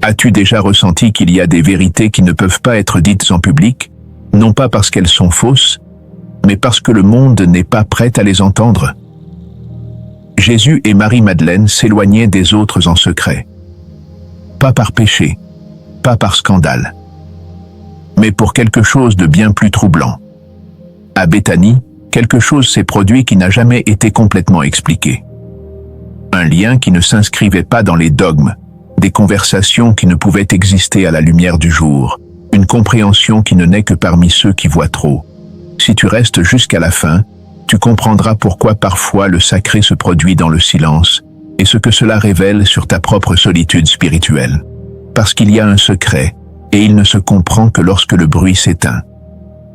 As-tu déjà ressenti qu'il y a des vérités qui ne peuvent pas être dites en public, non pas parce qu'elles sont fausses, mais parce que le monde n'est pas prêt à les entendre? Jésus et Marie-Madeleine s'éloignaient des autres en secret. Pas par péché, pas par scandale, mais pour quelque chose de bien plus troublant. À Béthanie, quelque chose s'est produit qui n'a jamais été complètement expliqué. Un lien qui ne s'inscrivait pas dans les dogmes, des conversations qui ne pouvaient exister à la lumière du jour, une compréhension qui ne naît que parmi ceux qui voient trop. Si tu restes jusqu'à la fin, tu comprendras pourquoi parfois le sacré se produit dans le silence et ce que cela révèle sur ta propre solitude spirituelle. Parce qu'il y a un secret, et il ne se comprend que lorsque le bruit s'éteint.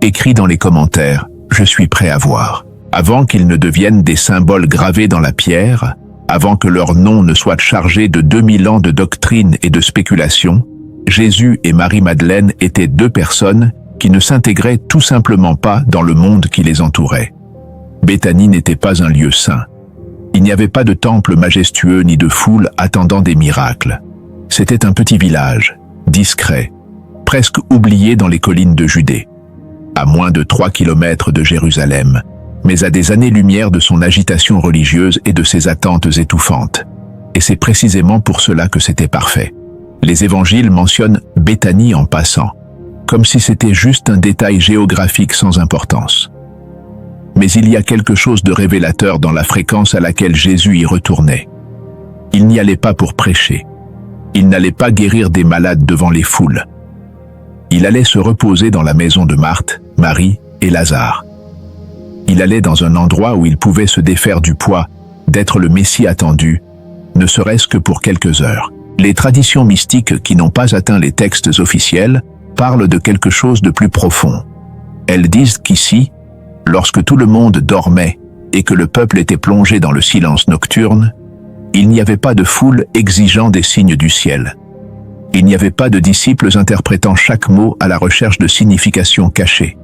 Écris dans les commentaires, je suis prêt à voir. Avant qu'ils ne deviennent des symboles gravés dans la pierre, avant que leur nom ne soit chargé de 2000 ans de doctrine et de spéculation, Jésus et Marie-Madeleine étaient deux personnes qui ne s'intégraient tout simplement pas dans le monde qui les entourait. Béthanie n'était pas un lieu saint. Il n'y avait pas de temple majestueux ni de foule attendant des miracles. C'était un petit village, discret, presque oublié dans les collines de Judée, à moins de 3 kilomètres de Jérusalem, mais à des années-lumière de son agitation religieuse et de ses attentes étouffantes. Et c'est précisément pour cela que c'était parfait. Les évangiles mentionnent Béthanie en passant, comme si c'était juste un détail géographique sans importance. Mais il y a quelque chose de révélateur dans la fréquence à laquelle Jésus y retournait. Il n'y allait pas pour prêcher. Il n'allait pas guérir des malades devant les foules. Il allait se reposer dans la maison de Marthe, Marie et Lazare. Il allait dans un endroit où il pouvait se défaire du poids d'être le Messie attendu, ne serait-ce que pour quelques heures. Les traditions mystiques qui n'ont pas atteint les textes officiels parlent de quelque chose de plus profond. Elles disent qu'ici, lorsque tout le monde dormait et que le peuple était plongé dans le silence nocturne, il n'y avait pas de foule exigeant des signes du ciel. Il n'y avait pas de disciples interprétant chaque mot à la recherche de significations cachées.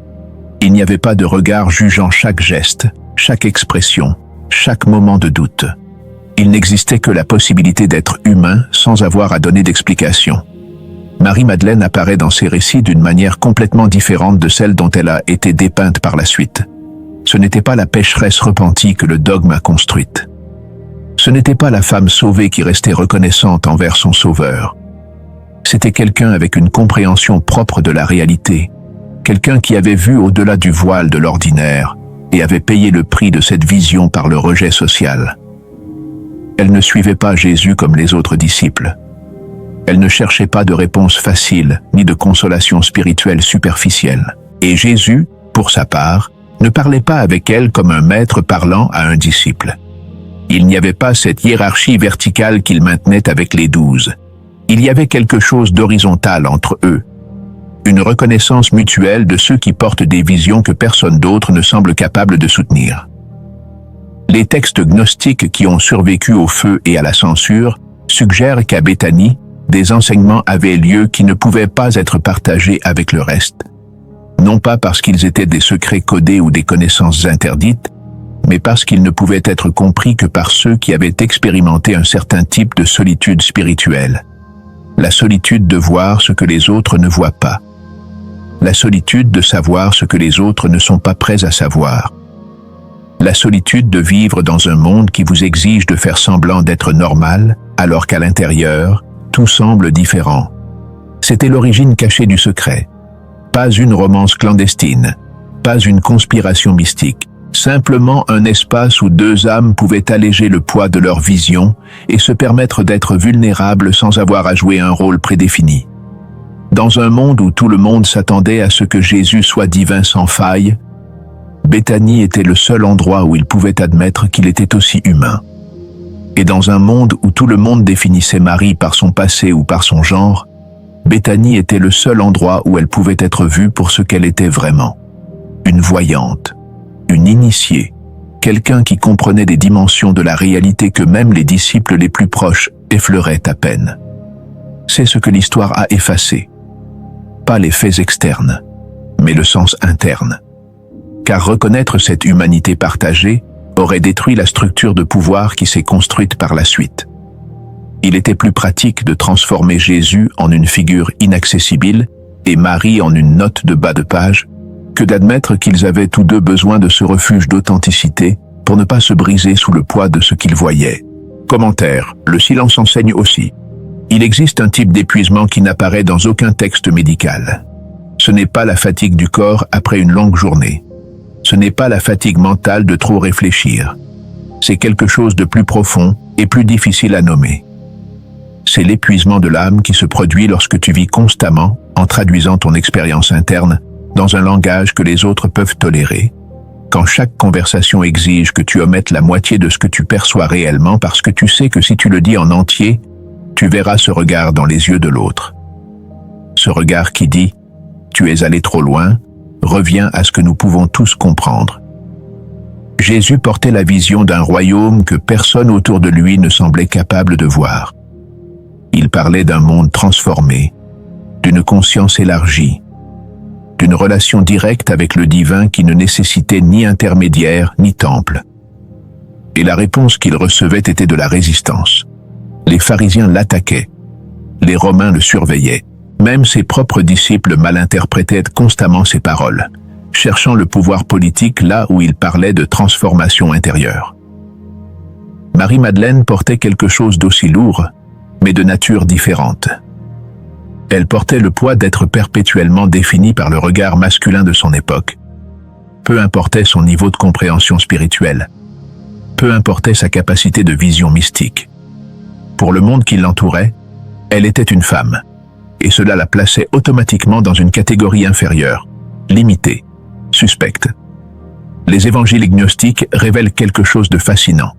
Il n'y avait pas de regard jugeant chaque geste, chaque expression, chaque moment de doute. Il n'existait que la possibilité d'être humain sans avoir à donner d'explication. Marie-Madeleine apparaît dans ces récits d'une manière complètement différente de celle dont elle a été dépeinte par la suite. Ce n'était pas la pécheresse repentie que le dogme a construite. Ce n'était pas la femme sauvée qui restait reconnaissante envers son sauveur. C'était quelqu'un avec une compréhension propre de la réalité, quelqu'un qui avait vu au-delà du voile de l'ordinaire et avait payé le prix de cette vision par le rejet social. Elle ne suivait pas Jésus comme les autres disciples. Elle ne cherchait pas de réponse facile ni de consolation spirituelle superficielle. Et Jésus, pour sa part, ne parlait pas avec elle comme un maître parlant à un disciple. Il n'y avait pas cette hiérarchie verticale qu'il maintenait avec les 12. Il y avait quelque chose d'horizontal entre eux. Une reconnaissance mutuelle de ceux qui portent des visions que personne d'autre ne semble capable de soutenir. Les textes gnostiques qui ont survécu au feu et à la censure suggèrent qu'à Béthanie, des enseignements avaient lieu qui ne pouvaient pas être partagés avec le reste. Non pas parce qu'ils étaient des secrets codés ou des connaissances interdites, mais parce qu'ils ne pouvaient être compris que par ceux qui avaient expérimenté un certain type de solitude spirituelle. La solitude de voir ce que les autres ne voient pas. La solitude de savoir ce que les autres ne sont pas prêts à savoir. La solitude de vivre dans un monde qui vous exige de faire semblant d'être normal, alors qu'à l'intérieur, tout semble différent. C'était l'origine cachée du secret. Pas une romance clandestine, pas une conspiration mystique, simplement un espace où deux âmes pouvaient alléger le poids de leur vision et se permettre d'être vulnérables sans avoir à jouer un rôle prédéfini. Dans un monde où tout le monde s'attendait à ce que Jésus soit divin sans faille, Béthanie était le seul endroit où il pouvait admettre qu'il était aussi humain. Et dans un monde où tout le monde définissait Marie par son passé ou par son genre, Béthanie était le seul endroit où elle pouvait être vue pour ce qu'elle était vraiment. Une voyante, une initiée, quelqu'un qui comprenait des dimensions de la réalité que même les disciples les plus proches effleuraient à peine. C'est ce que l'histoire a effacé. Pas les faits externes, mais le sens interne. Car reconnaître cette humanité partagée aurait détruit la structure de pouvoir qui s'est construite par la suite. Il était plus pratique de transformer Jésus en une figure inaccessible et Marie en une note de bas de page que d'admettre qu'ils avaient tous deux besoin de ce refuge d'authenticité pour ne pas se briser sous le poids de ce qu'ils voyaient. Commentaire. Le silence enseigne aussi. Il existe un type d'épuisement qui n'apparaît dans aucun texte médical. Ce n'est pas la fatigue du corps après une longue journée. Ce n'est pas la fatigue mentale de trop réfléchir. C'est quelque chose de plus profond et plus difficile à nommer. C'est l'épuisement de l'âme qui se produit lorsque tu vis constamment en traduisant ton expérience interne dans un langage que les autres peuvent tolérer. Quand chaque conversation exige que tu omettes la moitié de ce que tu perçois réellement parce que tu sais que si tu le dis en entier, tu verras ce regard dans les yeux de l'autre. Ce regard qui dit « tu es allé trop loin » revient à ce que nous pouvons tous comprendre. Jésus portait la vision d'un royaume que personne autour de lui ne semblait capable de voir. Il parlait d'un monde transformé, d'une conscience élargie, d'une relation directe avec le divin qui ne nécessitait ni intermédiaire ni temple. Et la réponse qu'il recevait était de la résistance. Les pharisiens l'attaquaient, les Romains le surveillaient, même ses propres disciples malinterprétaient constamment ses paroles, cherchant le pouvoir politique là où il parlait de transformation intérieure. Marie-Madeleine portait quelque chose d'aussi lourd, mais de nature différente. Elle portait le poids d'être perpétuellement définie par le regard masculin de son époque. Peu importait son niveau de compréhension spirituelle. Peu importait sa capacité de vision mystique. Pour le monde qui l'entourait, elle était une femme, et cela la plaçait automatiquement dans une catégorie inférieure, limitée, suspecte. Les évangiles gnostiques révèlent quelque chose de fascinant.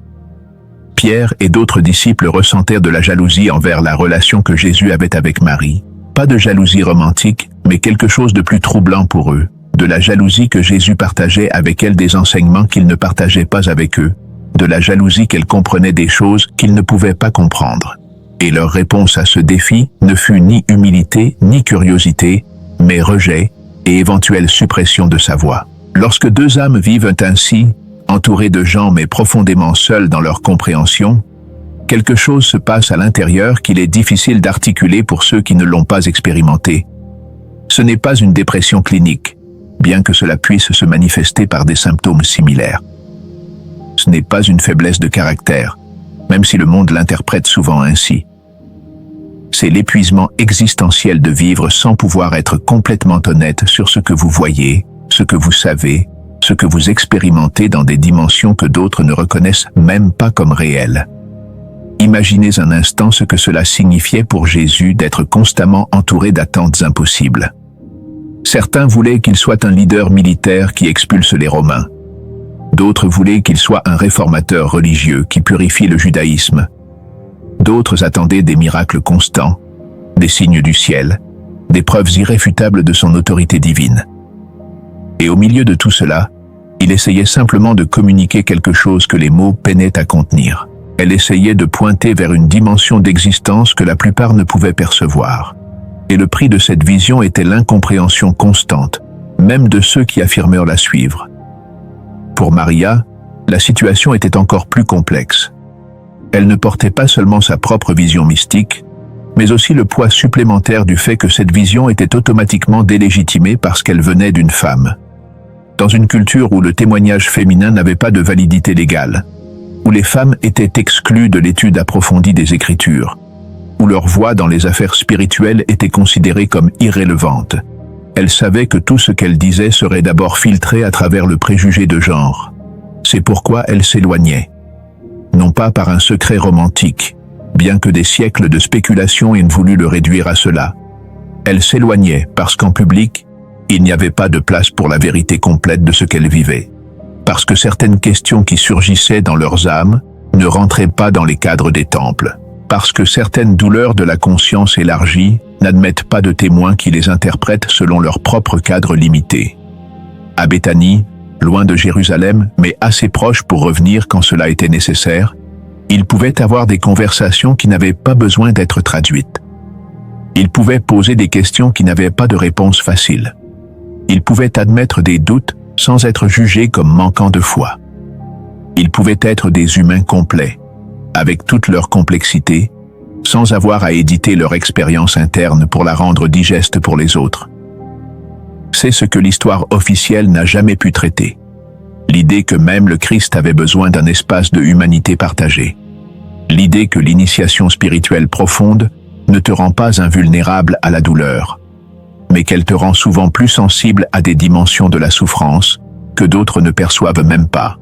Pierre et d'autres disciples ressentèrent de la jalousie envers la relation que Jésus avait avec Marie. Pas de jalousie romantique, mais quelque chose de plus troublant pour eux, de la jalousie que Jésus partageait avec elle des enseignements qu'il ne partageait pas avec eux, de la jalousie qu'elle comprenait des choses qu'ils ne pouvaient pas comprendre. Et leur réponse à ce défi ne fut ni humilité ni curiosité, mais rejet et éventuelle suppression de sa voix. Lorsque deux âmes vivent ainsi, entourées de gens mais profondément seules dans leur compréhension, quelque chose se passe à l'intérieur qu'il est difficile d'articuler pour ceux qui ne l'ont pas expérimenté. Ce n'est pas une dépression clinique, bien que cela puisse se manifester par des symptômes similaires. Ce n'est pas une faiblesse de caractère, même si le monde l'interprète souvent ainsi. C'est l'épuisement existentiel de vivre sans pouvoir être complètement honnête sur ce que vous voyez, ce que vous savez, ce que vous expérimentez dans des dimensions que d'autres ne reconnaissent même pas comme réelles. Imaginez un instant ce que cela signifiait pour Jésus d'être constamment entouré d'attentes impossibles. Certains voulaient qu'il soit un leader militaire qui expulse les Romains. D'autres voulaient qu'il soit un réformateur religieux qui purifie le judaïsme. D'autres attendaient des miracles constants, des signes du ciel, des preuves irréfutables de son autorité divine. Et au milieu de tout cela, il essayait simplement de communiquer quelque chose que les mots peinaient à contenir. Elle essayait de pointer vers une dimension d'existence que la plupart ne pouvaient percevoir. Et le prix de cette vision était l'incompréhension constante, même de ceux qui affirmèrent la suivre. Pour Maria, la situation était encore plus complexe. Elle ne portait pas seulement sa propre vision mystique, mais aussi le poids supplémentaire du fait que cette vision était automatiquement délégitimée parce qu'elle venait d'une femme. Dans une culture où le témoignage féminin n'avait pas de validité légale, où les femmes étaient exclues de l'étude approfondie des Écritures, où leur voix dans les affaires spirituelles était considérée comme irrélevante, elle savait que tout ce qu'elle disait serait d'abord filtré à travers le préjugé de genre. C'est pourquoi elle s'éloignait. Non pas par un secret romantique, bien que des siècles de spéculation aient voulu le réduire à cela. Elle s'éloignait parce qu'en public, il n'y avait pas de place pour la vérité complète de ce qu'elle vivait. Parce que certaines questions qui surgissaient dans leurs âmes ne rentraient pas dans les cadres des temples. Parce que certaines douleurs de la conscience élargie n'admettent pas de témoins qui les interprètent selon leur propre cadre limité. À Béthanie, loin de Jérusalem, mais assez proche pour revenir quand cela était nécessaire, ils pouvaient avoir des conversations qui n'avaient pas besoin d'être traduites. Ils pouvaient poser des questions qui n'avaient pas de réponse facile. Ils pouvaient admettre des doutes sans être jugés comme manquant de foi. Ils pouvaient être des humains complets, avec toute leur complexité, sans avoir à éditer leur expérience interne pour la rendre digeste pour les autres. C'est ce que l'histoire officielle n'a jamais pu traiter. L'idée que même le Christ avait besoin d'un espace de humanité partagée. L'idée que l'initiation spirituelle profonde ne te rend pas invulnérable à la douleur, mais qu'elle te rend souvent plus sensible à des dimensions de la souffrance que d'autres ne perçoivent même pas.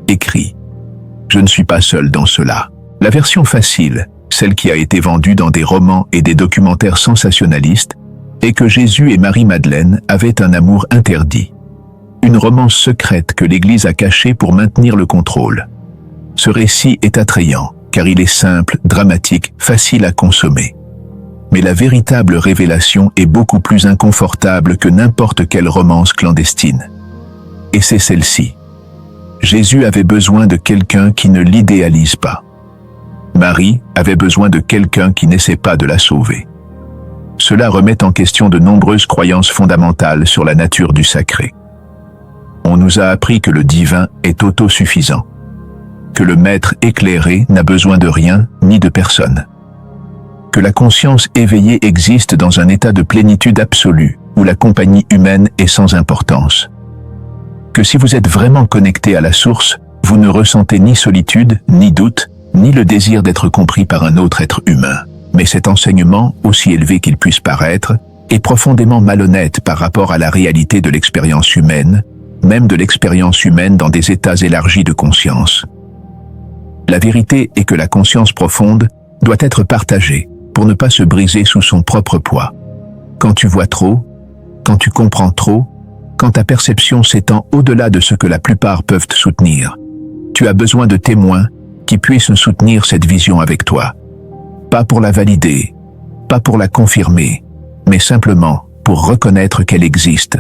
Écrit. Je ne suis pas seul dans cela. La version facile, celle qui a été vendue dans des romans et des documentaires sensationnalistes, est que Jésus et Marie-Madeleine avaient un amour interdit. Une romance secrète que l'Église a cachée pour maintenir le contrôle. Ce récit est attrayant, car il est simple, dramatique, facile à consommer. Mais la véritable révélation est beaucoup plus inconfortable que n'importe quelle romance clandestine. Et c'est celle-ci. Jésus avait besoin de quelqu'un qui ne l'idéalise pas. Marie avait besoin de quelqu'un qui n'essaie pas de la sauver. Cela remet en question de nombreuses croyances fondamentales sur la nature du sacré. On nous a appris que le divin est autosuffisant, que le maître éclairé n'a besoin de rien ni de personne, que la conscience éveillée existe dans un état de plénitude absolue où la compagnie humaine est sans importance, que si vous êtes vraiment connecté à la source, vous ne ressentez ni solitude, ni doute, ni le désir d'être compris par un autre être humain. Mais cet enseignement, aussi élevé qu'il puisse paraître, est profondément malhonnête par rapport à la réalité de l'expérience humaine, même de l'expérience humaine dans des états élargis de conscience. La vérité est que la conscience profonde doit être partagée pour ne pas se briser sous son propre poids. Quand tu vois trop, quand tu comprends trop, quand ta perception s'étend au-delà de ce que la plupart peuvent soutenir, tu as besoin de témoins qui puissent soutenir cette vision avec toi. Pas pour la valider, pas pour la confirmer, mais simplement pour reconnaître qu'elle existe.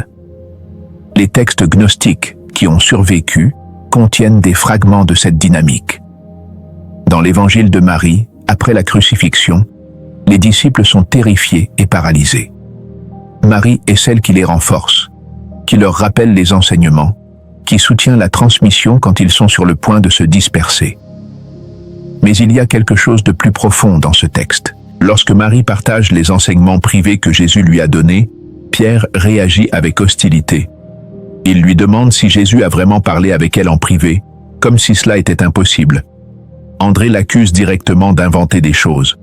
Les textes gnostiques qui ont survécu contiennent des fragments de cette dynamique. Dans l'évangile de Marie, après la crucifixion, les disciples sont terrifiés et paralysés. Marie est celle qui les renforce, qui leur rappelle les enseignements, qui soutient la transmission quand ils sont sur le point de se disperser. Mais il y a quelque chose de plus profond dans ce texte. Lorsque Marie partage les enseignements privés que Jésus lui a donnés, Pierre réagit avec hostilité. Il lui demande si Jésus a vraiment parlé avec elle en privé, comme si cela était impossible. André l'accuse directement d'inventer des choses.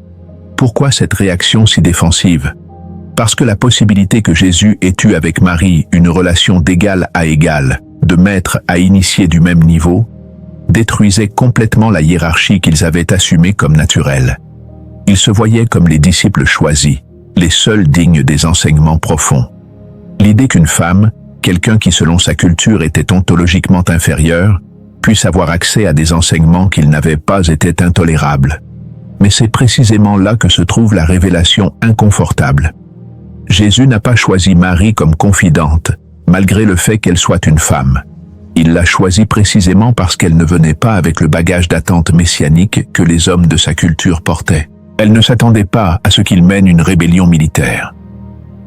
Pourquoi cette réaction si défensive? Parce que la possibilité que Jésus ait eu avec Marie une relation d'égal à égal, de maître à initié du même niveau, détruisait complètement la hiérarchie qu'ils avaient assumée comme naturelle. Ils se voyaient comme les disciples choisis, les seuls dignes des enseignements profonds. L'idée qu'une femme, quelqu'un qui selon sa culture était ontologiquement inférieur, puisse avoir accès à des enseignements qu'ils n'avaient pas était intolérable. Mais c'est précisément là que se trouve la révélation inconfortable. Jésus n'a pas choisi Marie comme confidente, malgré le fait qu'elle soit une femme. Il l'a choisie précisément parce qu'elle ne venait pas avec le bagage d'attente messianique que les hommes de sa culture portaient. Elle ne s'attendait pas à ce qu'il mène une rébellion militaire.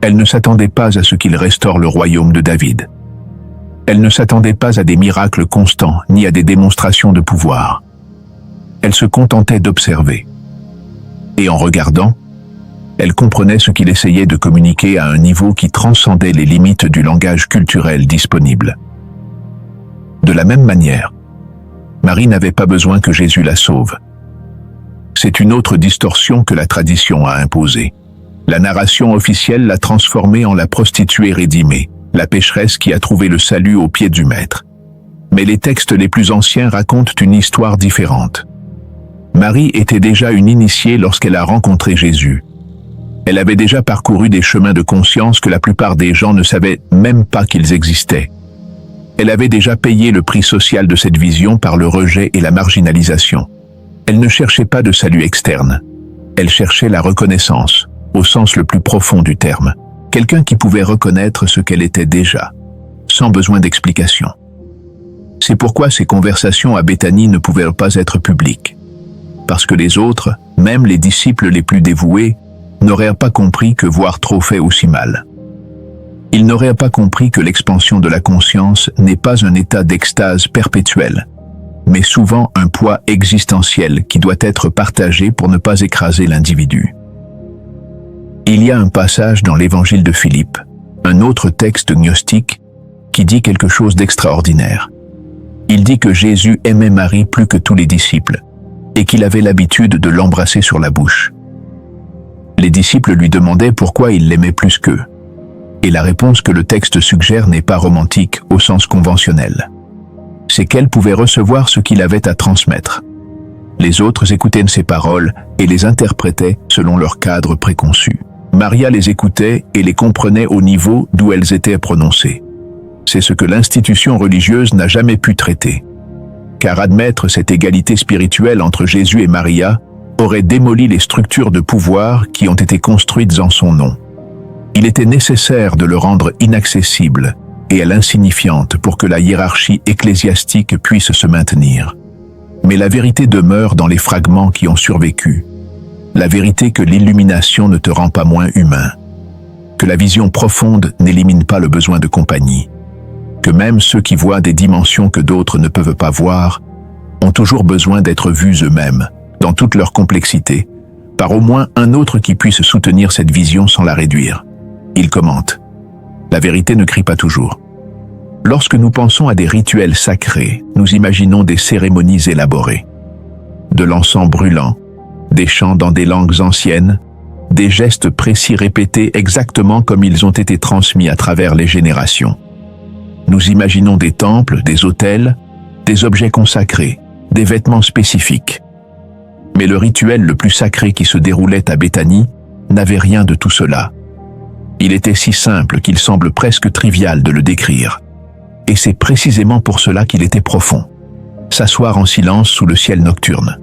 Elle ne s'attendait pas à ce qu'il restaure le royaume de David. Elle ne s'attendait pas à des miracles constants ni à des démonstrations de pouvoir. Elle se contentait d'observer. Et en regardant, elle comprenait ce qu'il essayait de communiquer à un niveau qui transcendait les limites du langage culturel disponible. De la même manière, Marie n'avait pas besoin que Jésus la sauve. C'est une autre distorsion que la tradition a imposée. La narration officielle l'a transformée en la prostituée rédimée, la pécheresse qui a trouvé le salut au pied du Maître. Mais les textes les plus anciens racontent une histoire différente. Marie était déjà une initiée lorsqu'elle a rencontré Jésus. Elle avait déjà parcouru des chemins de conscience que la plupart des gens ne savaient même pas qu'ils existaient. Elle avait déjà payé le prix social de cette vision par le rejet et la marginalisation. Elle ne cherchait pas de salut externe. Elle cherchait la reconnaissance, au sens le plus profond du terme. Quelqu'un qui pouvait reconnaître ce qu'elle était déjà, sans besoin d'explication. C'est pourquoi ces conversations à Béthanie ne pouvaient pas être publiques. Parce que les autres, même les disciples les plus dévoués, n'auraient pas compris que voir trop fait aussi mal. Ils n'auraient pas compris que l'expansion de la conscience n'est pas un état d'extase perpétuel, mais souvent un poids existentiel qui doit être partagé pour ne pas écraser l'individu. Il y a un passage dans l'évangile de Philippe, un autre texte gnostique, qui dit quelque chose d'extraordinaire. Il dit que Jésus aimait Marie plus que tous les disciples, et qu'il avait l'habitude de l'embrasser sur la bouche. Les disciples lui demandaient pourquoi il l'aimait plus qu'eux. Et la réponse que le texte suggère n'est pas romantique au sens conventionnel. C'est qu'elle pouvait recevoir ce qu'il avait à transmettre. Les autres écoutaient ses paroles et les interprétaient selon leur cadre préconçu. Maria les écoutait et les comprenait au niveau d'où elles étaient prononcées. C'est ce que l'institution religieuse n'a jamais pu traiter. Car admettre cette égalité spirituelle entre Jésus et Maria aurait démoli les structures de pouvoir qui ont été construites en son nom. Il était nécessaire de le rendre inaccessible et à l'insignifiante pour que la hiérarchie ecclésiastique puisse se maintenir. Mais la vérité demeure dans les fragments qui ont survécu. La vérité que l'illumination ne te rend pas moins humain. Que la vision profonde n'élimine pas le besoin de compagnie. Que même ceux qui voient des dimensions que d'autres ne peuvent pas voir ont toujours besoin d'être vus eux-mêmes, dans toute leur complexité, par au moins un autre qui puisse soutenir cette vision sans la réduire. Il commente. La vérité ne crie pas toujours. Lorsque nous pensons à des rituels sacrés, nous imaginons des cérémonies élaborées. De l'encens brûlant, des chants dans des langues anciennes, des gestes précis répétés exactement comme ils ont été transmis à travers les générations. Nous imaginons des temples, des autels, des objets consacrés, des vêtements spécifiques. Mais le rituel le plus sacré qui se déroulait à Béthanie n'avait rien de tout cela. Il était si simple qu'il semble presque trivial de le décrire. Et c'est précisément pour cela qu'il était profond. S'asseoir en silence sous le ciel nocturne.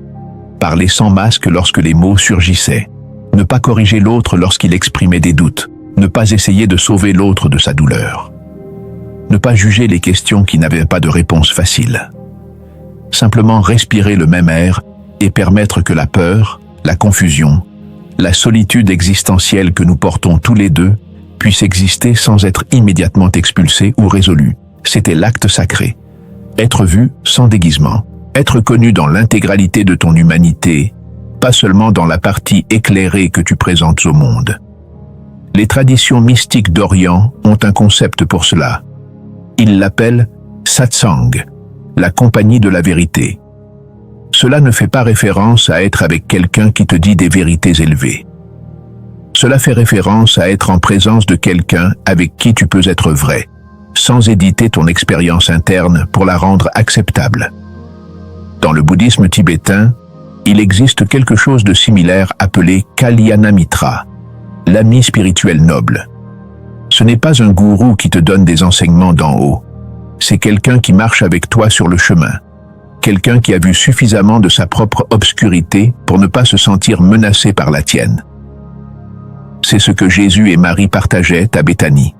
Parler sans masque lorsque les mots surgissaient. Ne pas corriger l'autre lorsqu'il exprimait des doutes. Ne pas essayer de sauver l'autre de sa douleur. Ne pas juger les questions qui n'avaient pas de réponse facile. Simplement respirer le même air et permettre que la peur, la confusion, la solitude existentielle que nous portons tous les deux puisse exister sans être immédiatement expulsée ou résolue. C'était l'acte sacré. Être vu sans déguisement. Être connu dans l'intégralité de ton humanité, pas seulement dans la partie éclairée que tu présentes au monde. Les traditions mystiques d'Orient ont un concept pour cela. Ils l'appellent satsang, la compagnie de la vérité. Cela ne fait pas référence à être avec quelqu'un qui te dit des vérités élevées. Cela fait référence à être en présence de quelqu'un avec qui tu peux être vrai, sans éditer ton expérience interne pour la rendre acceptable. Dans le bouddhisme tibétain, il existe quelque chose de similaire appelé Kalyanamitra, l'ami spirituel noble. Ce n'est pas un gourou qui te donne des enseignements d'en haut. C'est quelqu'un qui marche avec toi sur le chemin. Quelqu'un qui a vu suffisamment de sa propre obscurité pour ne pas se sentir menacé par la tienne. C'est ce que Jésus et Marie partageaient à Béthanie.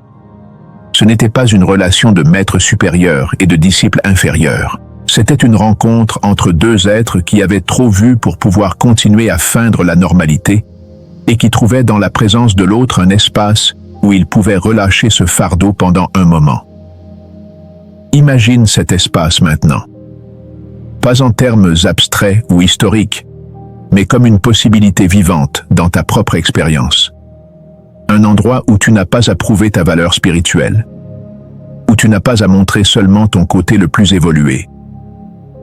Ce n'était pas une relation de maître supérieur et de disciple inférieur. C'était une rencontre entre deux êtres qui avaient trop vu pour pouvoir continuer à feindre la normalité et qui trouvaient dans la présence de l'autre un espace où ils pouvaient relâcher ce fardeau pendant un moment. Imagine cet espace maintenant. Pas en termes abstraits ou historiques, mais comme une possibilité vivante dans ta propre expérience. Un endroit où tu n'as pas à prouver ta valeur spirituelle, où tu n'as pas à montrer seulement ton côté le plus évolué,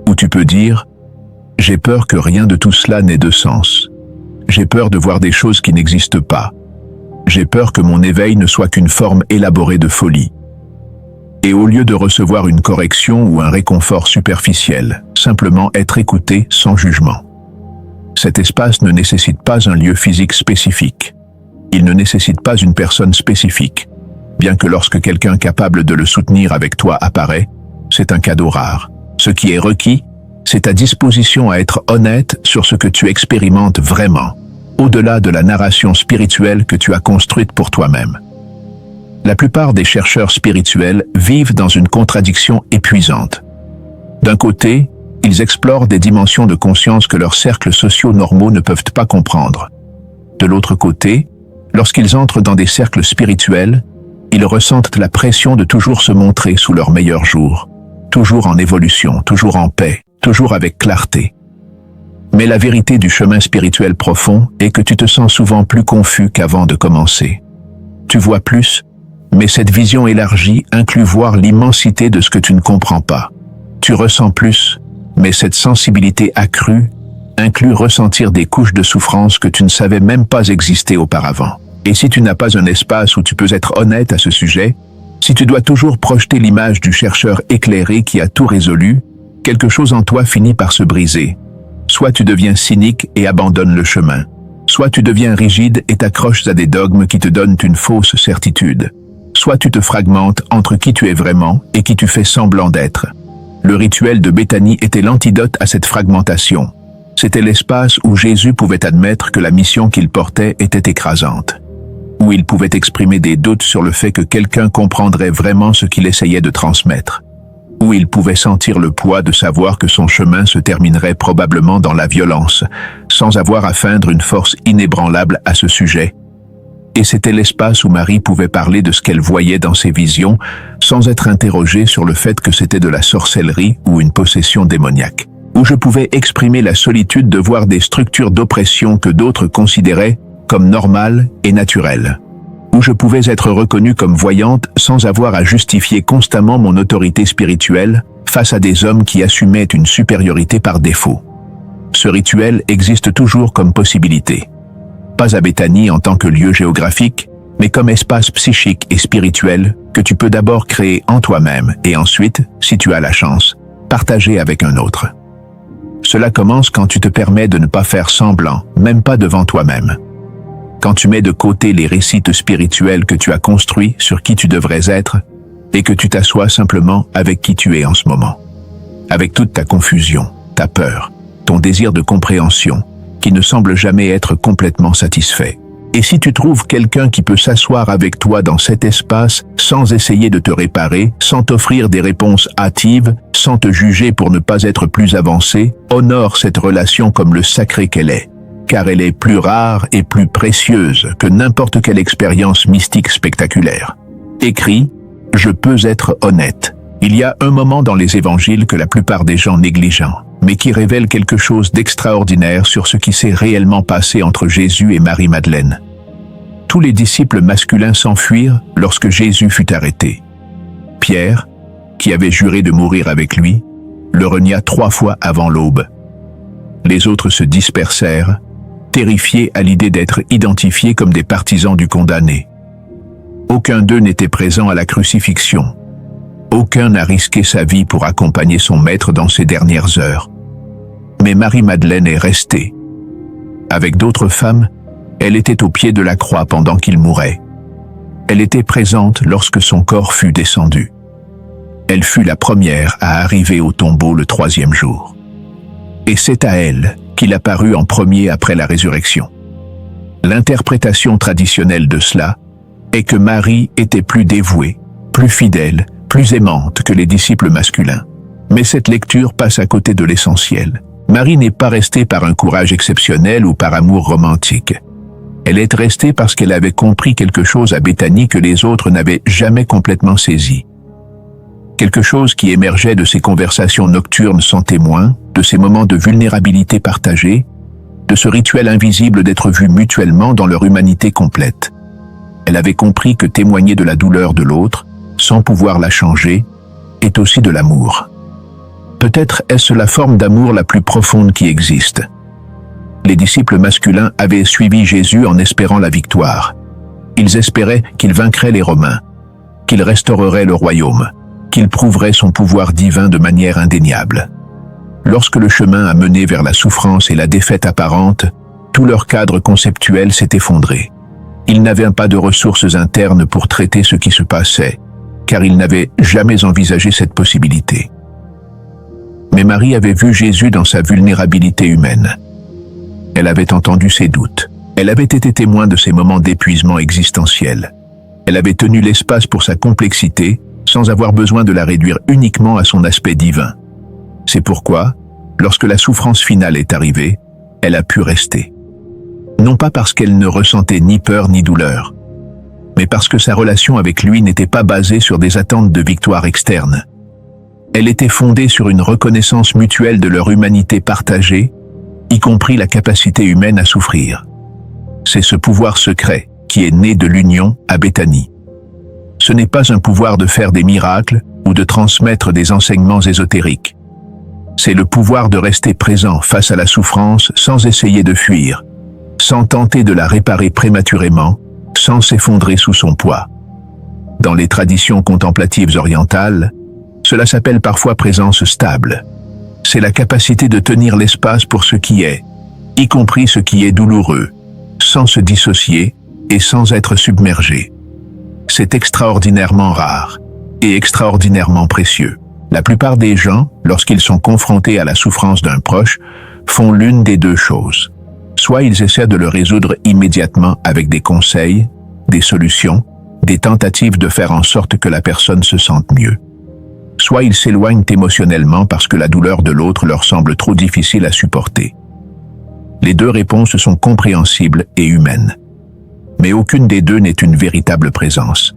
où tu peux dire « J'ai peur que rien de tout cela n'ait de sens. J'ai peur de voir des choses qui n'existent pas. J'ai peur que mon éveil ne soit qu'une forme élaborée de folie. » Et au lieu de recevoir une correction ou un réconfort superficiel, simplement être écouté sans jugement. Cet espace ne nécessite pas un lieu physique spécifique. Il ne nécessite pas une personne spécifique, bien que lorsque quelqu'un capable de le soutenir avec toi apparaît, c'est un cadeau rare. Ce qui est requis, c'est ta disposition à être honnête sur ce que tu expérimentes vraiment, au-delà de la narration spirituelle que tu as construite pour toi-même. La plupart des chercheurs spirituels vivent dans une contradiction épuisante. D'un côté, ils explorent des dimensions de conscience que leurs cercles sociaux normaux ne peuvent pas comprendre. De l'autre côté, lorsqu'ils entrent dans des cercles spirituels, ils ressentent la pression de toujours se montrer sous leur meilleur jour, toujours en évolution, toujours en paix, toujours avec clarté. Mais la vérité du chemin spirituel profond est que tu te sens souvent plus confus qu'avant de commencer. Tu vois plus, mais cette vision élargie inclut voir l'immensité de ce que tu ne comprends pas. Tu ressens plus, mais cette sensibilité accrue inclut ressentir des couches de souffrance que tu ne savais même pas exister auparavant. Et si tu n'as pas un espace où tu peux être honnête à ce sujet, si tu dois toujours projeter l'image du chercheur éclairé qui a tout résolu, quelque chose en toi finit par se briser. Soit tu deviens cynique et abandonnes le chemin, soit tu deviens rigide et t'accroches à des dogmes qui te donnent une fausse certitude, soit tu te fragmentes entre qui tu es vraiment et qui tu fais semblant d'être. Le rituel de Béthanie était l'antidote à cette fragmentation. C'était l'espace où Jésus pouvait admettre que la mission qu'il portait était écrasante, où il pouvait exprimer des doutes sur le fait que quelqu'un comprendrait vraiment ce qu'il essayait de transmettre, où il pouvait sentir le poids de savoir que son chemin se terminerait probablement dans la violence, sans avoir à feindre une force inébranlable à ce sujet. Et c'était l'espace où Marie pouvait parler de ce qu'elle voyait dans ses visions, sans être interrogée sur le fait que c'était de la sorcellerie ou une possession démoniaque, où je pouvais exprimer la solitude de voir des structures d'oppression que d'autres considéraient comme normales et naturelles, où je pouvais être reconnue comme voyante sans avoir à justifier constamment mon autorité spirituelle face à des hommes qui assumaient une supériorité par défaut. Ce rituel existe toujours comme possibilité. Pas à Béthanie en tant que lieu géographique, mais comme espace psychique et spirituel que tu peux d'abord créer en toi-même et ensuite, si tu as la chance, partager avec un autre. Cela commence quand tu te permets de ne pas faire semblant, même pas devant toi-même. Quand tu mets de côté les récits spirituels que tu as construits sur qui tu devrais être, et que tu t'assois simplement avec qui tu es en ce moment. Avec toute ta confusion, ta peur, ton désir de compréhension, qui ne semble jamais être complètement satisfait. Et si tu trouves quelqu'un qui peut s'asseoir avec toi dans cet espace sans essayer de te réparer, sans t'offrir des réponses hâtives, sans te juger pour ne pas être plus avancé, honore cette relation comme le sacré qu'elle est, car elle est plus rare et plus précieuse que n'importe quelle expérience mystique spectaculaire. Écrit, je peux être honnête. Il y a un moment dans les évangiles que la plupart des gens négligent, mais qui révèle quelque chose d'extraordinaire sur ce qui s'est réellement passé entre Jésus et Marie-Madeleine. Tous les disciples masculins s'enfuirent lorsque Jésus fut arrêté. Pierre, qui avait juré de mourir avec lui, le renia 3 fois avant l'aube. Les autres se dispersèrent, terrifiés à l'idée d'être identifiés comme des partisans du condamné. Aucun d'eux n'était présent à la crucifixion. Aucun n'a risqué sa vie pour accompagner son maître dans ses dernières heures. Mais Marie-Madeleine est restée. Avec d'autres femmes, elle était au pied de la croix pendant qu'il mourait. Elle était présente lorsque son corps fut descendu. Elle fut la première à arriver au tombeau le 3e jour. Et c'est à elle qu'il apparut en premier après la résurrection. L'interprétation traditionnelle de cela est que Marie était plus dévouée, plus fidèle, plus aimante que les disciples masculins. Mais cette lecture passe à côté de l'essentiel. Marie n'est pas restée par un courage exceptionnel ou par amour romantique. Elle est restée parce qu'elle avait compris quelque chose à Béthanie que les autres n'avaient jamais complètement saisi. Quelque chose qui émergeait de ces conversations nocturnes sans témoin, de ces moments de vulnérabilité partagée, de ce rituel invisible d'être vus mutuellement dans leur humanité complète. Elle avait compris que témoigner de la douleur de l'autre, sans pouvoir la changer, est aussi de l'amour. Peut-être est-ce la forme d'amour la plus profonde qui existe. Les disciples masculins avaient suivi Jésus en espérant la victoire. Ils espéraient qu'il vaincrait les Romains, qu'il restaurerait le royaume, qu'il prouverait son pouvoir divin de manière indéniable. Lorsque le chemin a mené vers la souffrance et la défaite apparente, tout leur cadre conceptuel s'est effondré. Ils n'avaient pas de ressources internes pour traiter ce qui se passait, car ils n'avaient jamais envisagé cette possibilité. Mais Marie avait vu Jésus dans sa vulnérabilité humaine. Elle avait entendu ses doutes. Elle avait été témoin de ses moments d'épuisement existentiel. Elle avait tenu l'espace pour sa complexité, sans avoir besoin de la réduire uniquement à son aspect divin. C'est pourquoi, lorsque la souffrance finale est arrivée, elle a pu rester. Non pas parce qu'elle ne ressentait ni peur ni douleur, mais parce que sa relation avec lui n'était pas basée sur des attentes de victoire externe. Elle était fondée sur une reconnaissance mutuelle de leur humanité partagée, y compris la capacité humaine à souffrir. C'est ce pouvoir secret qui est né de l'union à Béthanie. Ce n'est pas un pouvoir de faire des miracles ou de transmettre des enseignements ésotériques. C'est le pouvoir de rester présent face à la souffrance sans essayer de fuir, sans tenter de la réparer prématurément, sans s'effondrer sous son poids. Dans les traditions contemplatives orientales, cela s'appelle parfois présence stable. C'est la capacité de tenir l'espace pour ce qui est, y compris ce qui est douloureux, sans se dissocier et sans être submergé. C'est extraordinairement rare et extraordinairement précieux. La plupart des gens, lorsqu'ils sont confrontés à la souffrance d'un proche, font l'une des deux choses. Soit ils essaient de le résoudre immédiatement avec des conseils, des solutions, des tentatives de faire en sorte que la personne se sente mieux. Soit ils s'éloignent émotionnellement parce que la douleur de l'autre leur semble trop difficile à supporter. Les deux réponses sont compréhensibles et humaines. Mais aucune des deux n'est une véritable présence.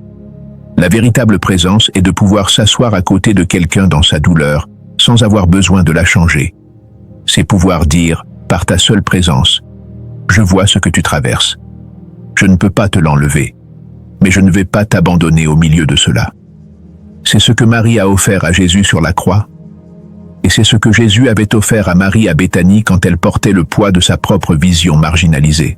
La véritable présence est de pouvoir s'asseoir à côté de quelqu'un dans sa douleur, sans avoir besoin de la changer. C'est pouvoir dire, par ta seule présence, « Je vois ce que tu traverses. Je ne peux pas te l'enlever, mais je ne vais pas t'abandonner au milieu de cela. » C'est ce que Marie a offert à Jésus sur la croix, et c'est ce que Jésus avait offert à Marie à Béthanie quand elle portait le poids de sa propre vision marginalisée.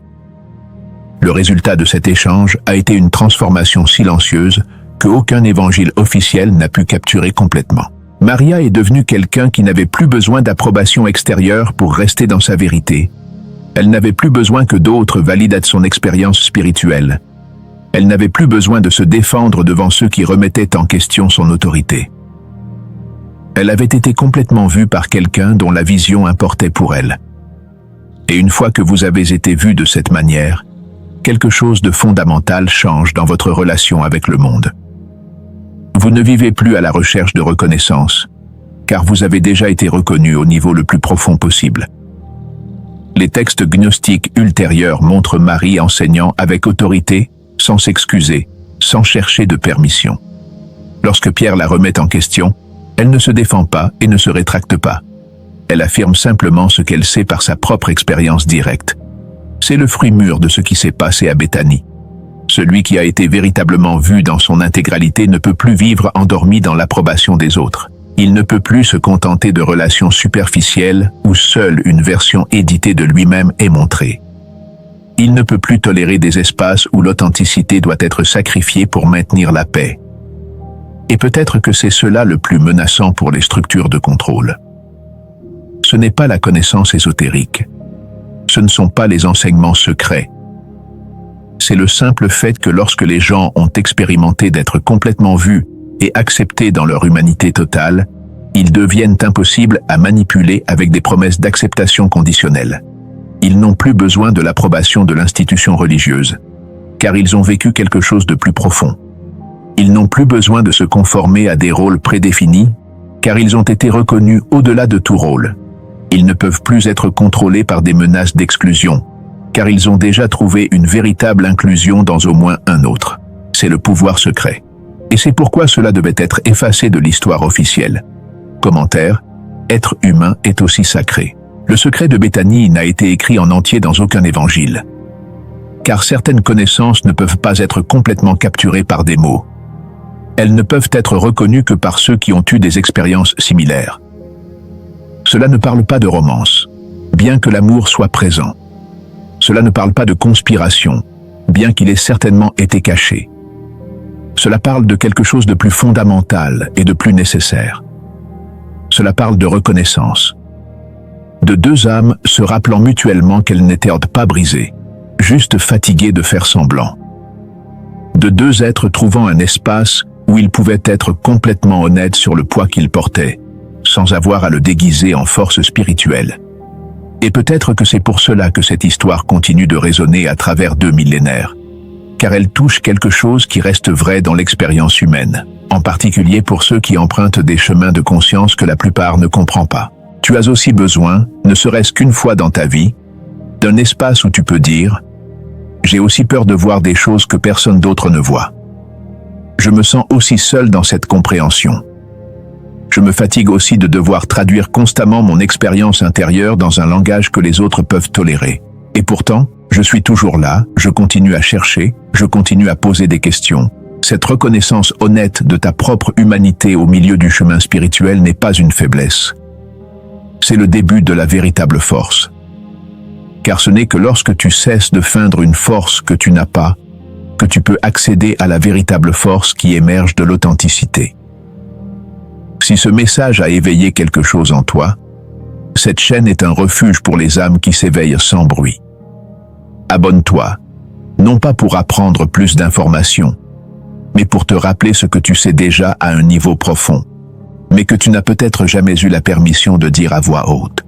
Le résultat de cet échange a été une transformation silencieuse que aucun évangile officiel n'a pu capturer complètement. Maria est devenue quelqu'un qui n'avait plus besoin d'approbation extérieure pour rester dans sa vérité. Elle n'avait plus besoin que d'autres valident son expérience spirituelle. Elle n'avait plus besoin de se défendre devant ceux qui remettaient en question son autorité. Elle avait été complètement vue par quelqu'un dont la vision importait pour elle. Et une fois que vous avez été vu de cette manière, quelque chose de fondamental change dans votre relation avec le monde. Vous ne vivez plus à la recherche de reconnaissance, car vous avez déjà été reconnu au niveau le plus profond possible. Les textes gnostiques ultérieurs montrent Marie enseignant avec autorité, sans s'excuser, sans chercher de permission. Lorsque Pierre la remet en question, elle ne se défend pas et ne se rétracte pas. Elle affirme simplement ce qu'elle sait par sa propre expérience directe. C'est le fruit mûr de ce qui s'est passé à Béthanie. Celui qui a été véritablement vu dans son intégralité ne peut plus vivre endormi dans l'approbation des autres. Il ne peut plus se contenter de relations superficielles où seule une version éditée de lui-même est montrée. Il ne peut plus tolérer des espaces où l'authenticité doit être sacrifiée pour maintenir la paix. Et peut-être que c'est cela le plus menaçant pour les structures de contrôle. Ce n'est pas la connaissance ésotérique. Ce ne sont pas les enseignements secrets. C'est le simple fait que lorsque les gens ont expérimenté d'être complètement vus et acceptés dans leur humanité totale, ils deviennent impossibles à manipuler avec des promesses d'acceptation conditionnelle. Ils n'ont plus besoin de l'approbation de l'institution religieuse, car ils ont vécu quelque chose de plus profond. Ils n'ont plus besoin de se conformer à des rôles prédéfinis, car ils ont été reconnus au-delà de tout rôle. Ils ne peuvent plus être contrôlés par des menaces d'exclusion, car ils ont déjà trouvé une véritable inclusion dans au moins un autre. C'est le pouvoir secret. Et c'est pourquoi cela devait être effacé de l'histoire officielle. Commentaire: être humain est aussi sacré. Le secret de Béthanie n'a été écrit en entier dans aucun évangile. Car certaines connaissances ne peuvent pas être complètement capturées par des mots. Elles ne peuvent être reconnues que par ceux qui ont eu des expériences similaires. Cela ne parle pas de romance, bien que l'amour soit présent. Cela ne parle pas de conspiration, bien qu'il ait certainement été caché. Cela parle de quelque chose de plus fondamental et de plus nécessaire. Cela parle de reconnaissance. De deux âmes se rappelant mutuellement qu'elles n'étaient pas brisées, juste fatiguées de faire semblant. De deux êtres trouvant un espace où ils pouvaient être complètement honnêtes sur le poids qu'ils portaient, sans avoir à le déguiser en force spirituelle. Et peut-être que c'est pour cela que cette histoire continue de résonner à travers 2 millénaires, car elle touche quelque chose qui reste vrai dans l'expérience humaine, en particulier pour ceux qui empruntent des chemins de conscience que la plupart ne comprend pas. Tu as aussi besoin, ne serait-ce qu'une fois dans ta vie, d'un espace où tu peux dire « J'ai aussi peur de voir des choses que personne d'autre ne voit. Je me sens aussi seul dans cette compréhension. » Je me fatigue aussi de devoir traduire constamment mon expérience intérieure dans un langage que les autres peuvent tolérer. Et pourtant, je suis toujours là, je continue à chercher, je continue à poser des questions. Cette reconnaissance honnête de ta propre humanité au milieu du chemin spirituel n'est pas une faiblesse. C'est le début de la véritable force. Car ce n'est que lorsque tu cesses de feindre une force que tu n'as pas, que tu peux accéder à la véritable force qui émerge de l'authenticité. Si ce message a éveillé quelque chose en toi, cette chaîne est un refuge pour les âmes qui s'éveillent sans bruit. Abonne-toi, non pas pour apprendre plus d'informations, mais pour te rappeler ce que tu sais déjà à un niveau profond, mais que tu n'as peut-être jamais eu la permission de dire à voix haute.